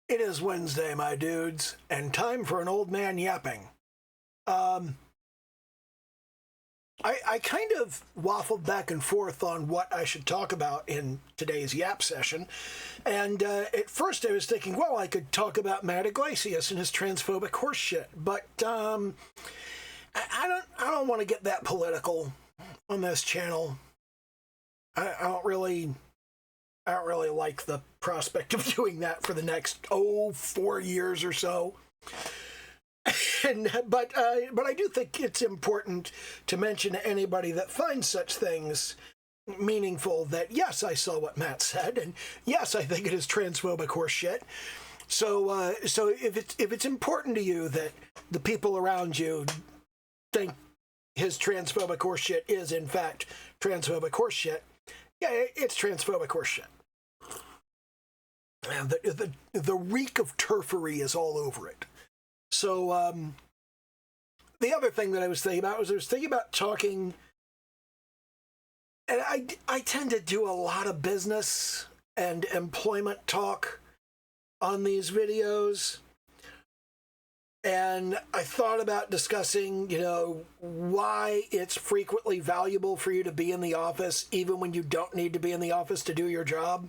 It is Wednesday, my dudes, and time for an old man yapping. Um, I kind of waffled back and forth on what I should talk about in today's yap session, and at first I was thinking, well, I could talk about Matt Iglesias and his transphobic horseshit, but I don't want to get that political on this channel. I don't really like the prospect of doing that for the next 4 years or so. But I do think it's important to mention to anybody that finds such things meaningful that yes, I saw what Matt said, and yes, I think it is transphobic horseshit. So if it's important to you that the people around you think his transphobic horseshit is in fact transphobic horseshit, yeah, it's transphobic horseshit. And the reek of turfery is all over it. So the other thing that I was thinking about talking, and I tend to do a lot of business and employment talk on these videos. And I thought about discussing, why it's frequently valuable for you to be in the office, even when you don't need to be in the office to do your job.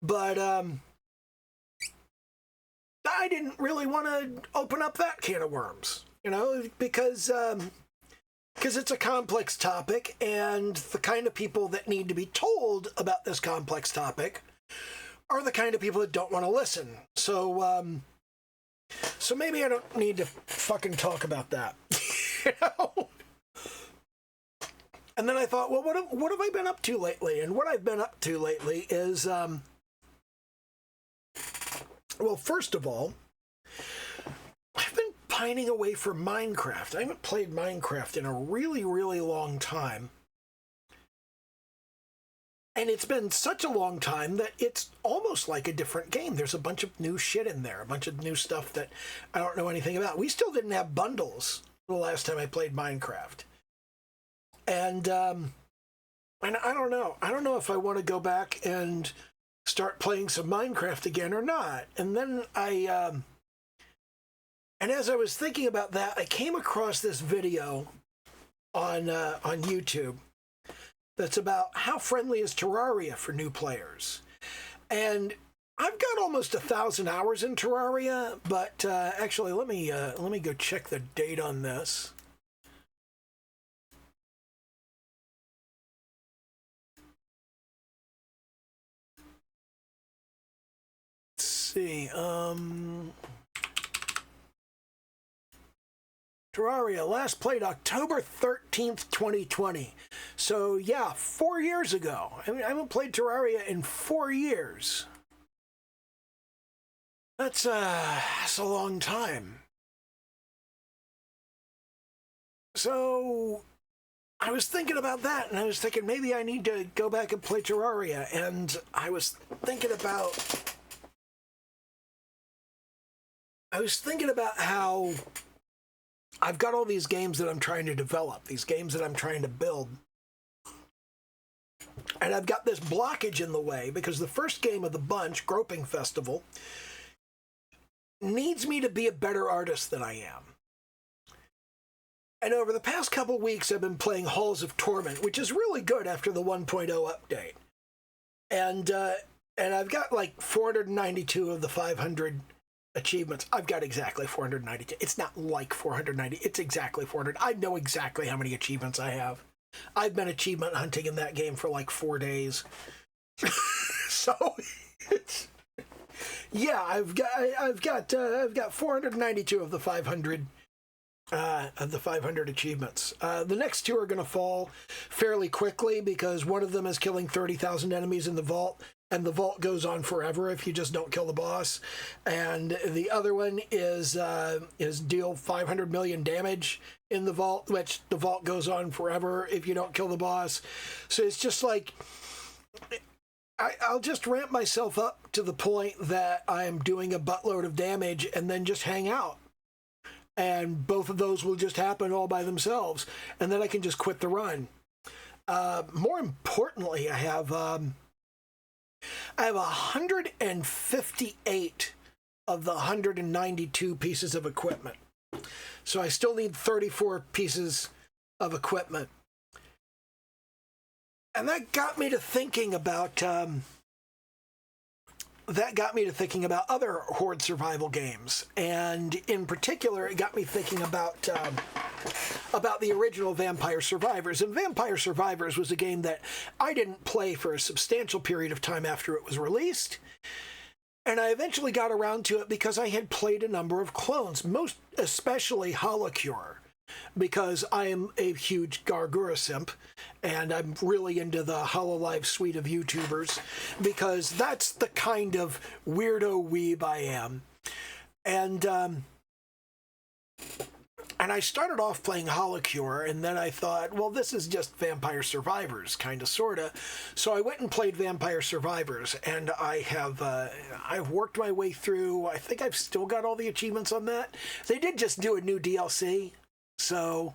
But I didn't really want to open up that can of worms, because it's a complex topic, and the kind of people that need to be told about this complex topic are the kind of people that don't want to listen. So maybe I don't need to fucking talk about that, And then I thought, well, what have I been up to lately? And what I've been up to lately is, well, first of all, I've been pining away for Minecraft. I haven't played Minecraft in a really, really long time. And it's been such a long time that it's almost like a different game. There's a bunch of new shit in there, a bunch of new stuff that I don't know anything about. We still didn't have bundles the last time I played Minecraft. And I don't know. I don't know if I want to go back and start playing some Minecraft again or not. And then and as I was thinking about that, I came across this video on YouTube that's about how friendly is Terraria for new players. And I've got almost 1,000 hours in Terraria, but actually, let me go check the date on this. See, Terraria last played October 13th, 2020. So yeah, 4 years ago. I mean, I haven't played Terraria in 4 years. That's a long time. So I was thinking about that, and I was thinking maybe I need to go back and play Terraria, and I was thinking about how I've got all these games that I'm trying to develop, these games that I'm trying to build. And I've got this blockage in the way because the first game of the bunch, Groping Festival, needs me to be a better artist than I am. And over the past couple weeks, I've been playing Halls of Torment, which is really good after the 1.0 update. And I've got like 492 of the 500 achievements. I've got exactly 492. It's not like 490. It's exactly 400. I know exactly how many achievements I have. I've been achievement hunting in that game for like 4 days. So it's, yeah, I've got 492 of the 500 achievements. The next two are going to fall fairly quickly because one of them is killing 30,000 enemies in the vault, and the vault goes on forever if you just don't kill the boss. And the other one is deal 500 million damage in the vault, which the vault goes on forever if you don't kill the boss. So it's just like, I'll just ramp myself up to the point that I'm doing a buttload of damage and then just hang out. And both of those will just happen all by themselves. And then I can just quit the run. More importantly, I have 158 of the 192 pieces of equipment. So I still need 34 pieces of equipment. And that got me to thinking about other horde survival games, and in particular, it got me thinking about the original Vampire Survivors. And Vampire Survivors was a game that I didn't play for a substantial period of time after it was released, and I eventually got around to it because I had played a number of clones, most especially Holocure, because I am a huge Gargura simp, and I'm really into the Hololive suite of YouTubers, because that's the kind of weirdo weeb I am. And I started off playing Holocure, and then I thought, well, this is just Vampire Survivors, kind of, sort of. So I went and played Vampire Survivors, and I've worked my way through. I think I've still got all the achievements on that. They did just do a new DLC, so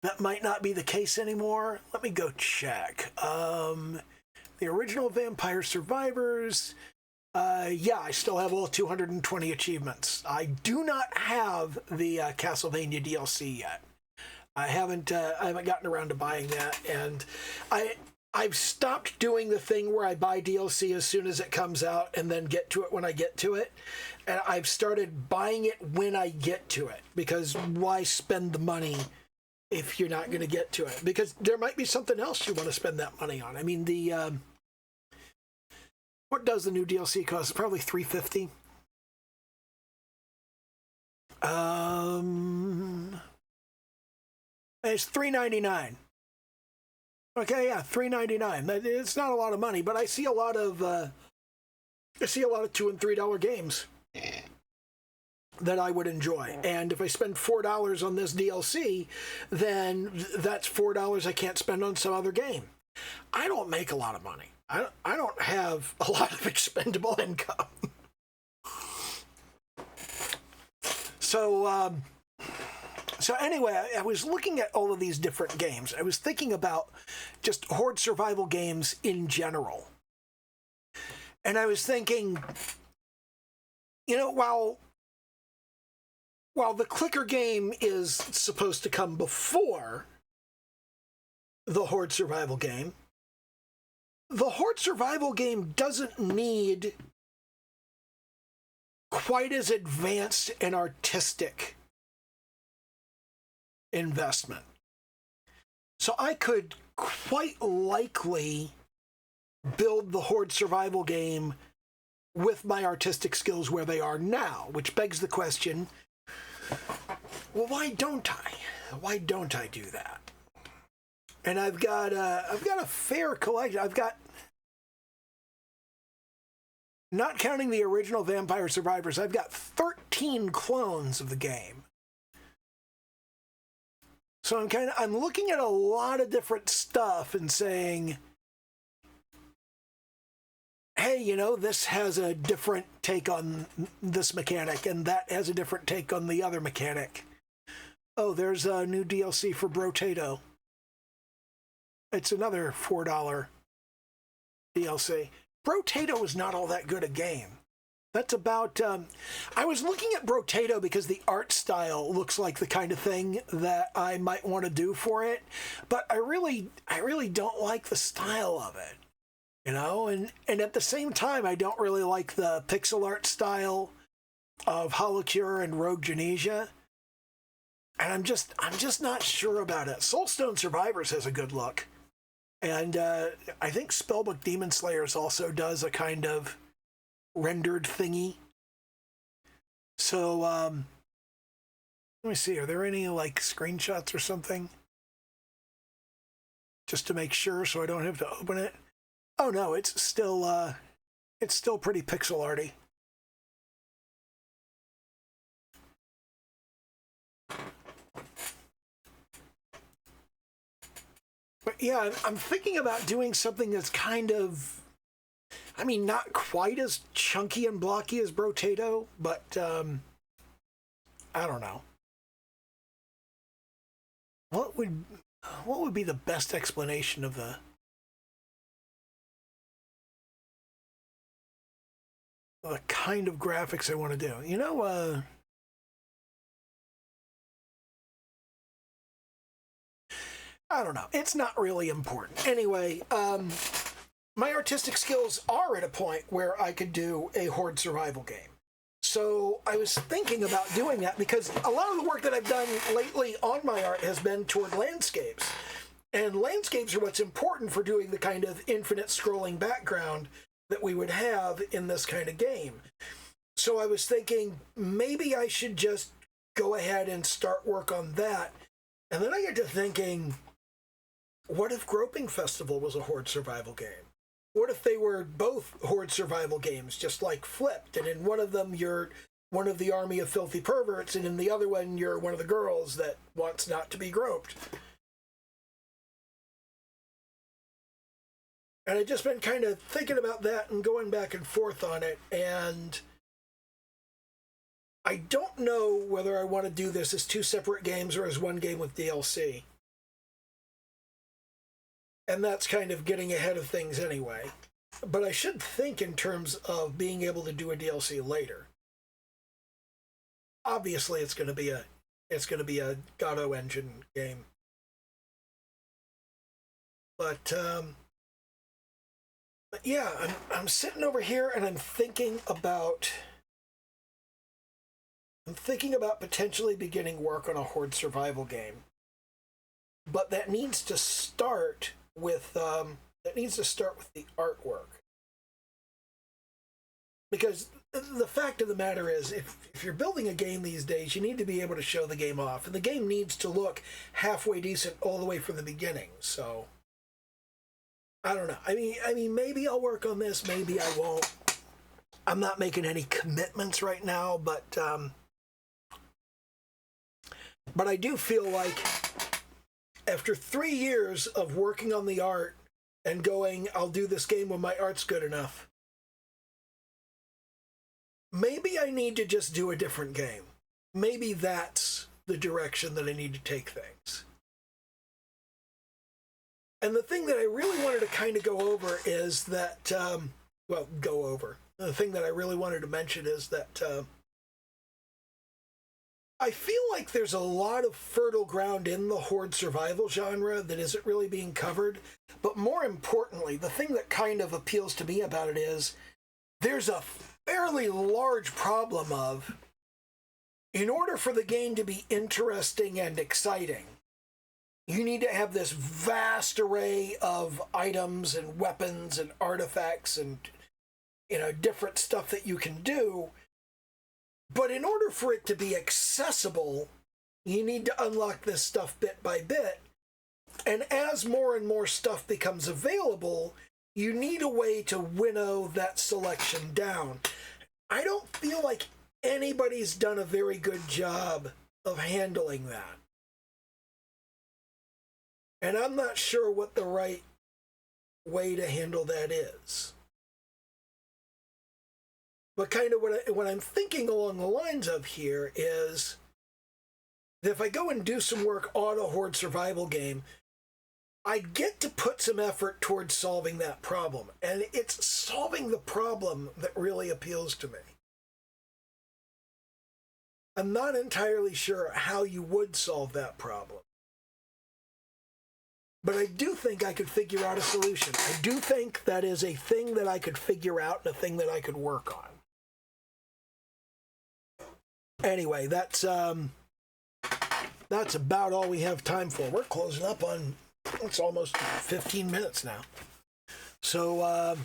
that might not be the case anymore. Let me go check. The original Vampire Survivors, yeah, I still have all 220 achievements. I do not have the Castlevania DLC yet. I haven't gotten around to buying that, and I've stopped doing the thing where I buy DLC as soon as it comes out and then get to it when I get to it. And I've started buying it when I get to it, because why spend the money if you're not going to get to it? Because there might be something else you want to spend that money on. I mean, what does the new DLC cost? Probably $350. It's $3.99. Okay, yeah, $3.99. It's not a lot of money, but I see a lot of $2 and $3 games that I would enjoy. And if I spend $4 on this DLC, then that's $4 I can't spend on some other game. I don't make a lot of money. I don't have a lot of expendable income. So anyway, I was looking at all of these different games. I was thinking about just horde survival games in general. And I was thinking, while the clicker game is supposed to come before the horde survival game, the horde survival game doesn't need quite as advanced and artistic investment. So I could quite likely build the horde survival game with my artistic skills where they are now, which begs the question, well, why don't I? Why don't I do that? And I've got a fair collection. I've got, not counting the original Vampire Survivors, I've got 13 clones of the game. So I'm looking at a lot of different stuff and saying, hey, this has a different take on this mechanic, and that has a different take on the other mechanic. Oh, there's a new DLC for Brotato. It's another $4 DLC. Brotato is not all that good a game. That's about... I was looking at Brotato because the art style looks like the kind of thing that I might want to do for it, but I really don't like the style of it. And at the same time, I don't really like the pixel art style of Holocure and Rogue Genesia. And I'm just not sure about it. Soulstone Survivors has a good look. And I think Spellbook Demon Slayers also does a kind of rendered thingy. So, let me see, are there any, screenshots or something? Just to make sure so I don't have to open it. Oh no, it's still pretty pixel arty. But yeah, I'm thinking about doing something that's kind of, not quite as chunky and blocky as Brotato, but I don't know. What would be the best explanation of the the kind of graphics I want to do. I don't know. It's not really important. Anyway, my artistic skills are at a point where I could do a horde survival game. So I was thinking about doing that because a lot of the work that I've done lately on my art has been toward landscapes. And landscapes are what's important for doing the kind of infinite scrolling background that we would have in this kind of game. So I was thinking maybe I should just go ahead and start work on that. And then I get to thinking, what if Groping Festival was a horde survival game? What if they were both horde survival games, just like flipped, and in one of them you're one of the army of filthy perverts, and in the other one you're one of the girls that wants not to be groped? And I've just been kind of thinking about that and going back and forth on it, and I don't know whether I want to do this as two separate games or as one game with DLC. And that's kind of getting ahead of things anyway. But I should think in terms of being able to do a DLC later. Obviously, it's going to be a Godot engine game. But yeah, I'm sitting over here and I'm thinking about potentially beginning work on a horde survival game. But that needs to start with the artwork, because the fact of the matter is, if you're building a game these days, you need to be able to show the game off, and the game needs to look halfway decent all the way from the beginning. So I don't know. I mean, maybe I'll work on this, maybe I won't. I'm not making any commitments right now, but I do feel like, after 3 years of working on the art and going, I'll do this game when my art's good enough, maybe I need to just do a different game. Maybe that's the direction that I need to take things. And the thing that I really wanted to kind of go over is that, the thing that I really wanted to mention is that I feel like there's a lot of fertile ground in the horde survival genre that isn't really being covered. But more importantly, the thing that kind of appeals to me about it is there's a fairly large problem of, in order for the game to be interesting and exciting, you need to have this vast array of items and weapons and artifacts and, different stuff that you can do. But in order for it to be accessible, you need to unlock this stuff bit by bit. And as more and more stuff becomes available, you need a way to winnow that selection down. I don't feel like anybody's done a very good job of handling that. And I'm not sure what the right way to handle that is. But kind of what I'm thinking along the lines of here is that if I go and do some work on a horde survival game, I get to put some effort towards solving that problem. And it's solving the problem that really appeals to me. I'm not entirely sure how you would solve that problem. But I do think I could figure out a solution. I do think that is a thing that I could figure out and a thing that I could work on. Anyway, that's about all we have time for. We're closing up on, it's almost 15 minutes now. So,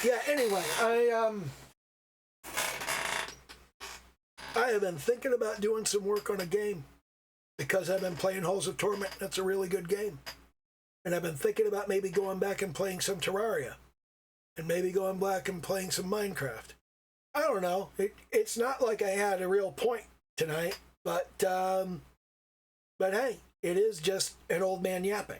yeah, anyway, I have been thinking about doing some work on a game because I've been playing Halls of Torment. That's a really good game. And I've been thinking about maybe going back and playing some Terraria and maybe going back and playing some Minecraft. I don't know. It's not like I had a real point tonight, but hey, it is just an old man yapping.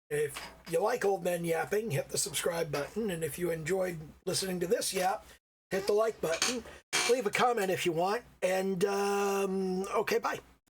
If you like old men yapping, hit the subscribe button, and if you enjoyed listening to this yap, hit the like button. Leave a comment if you want, and okay, bye.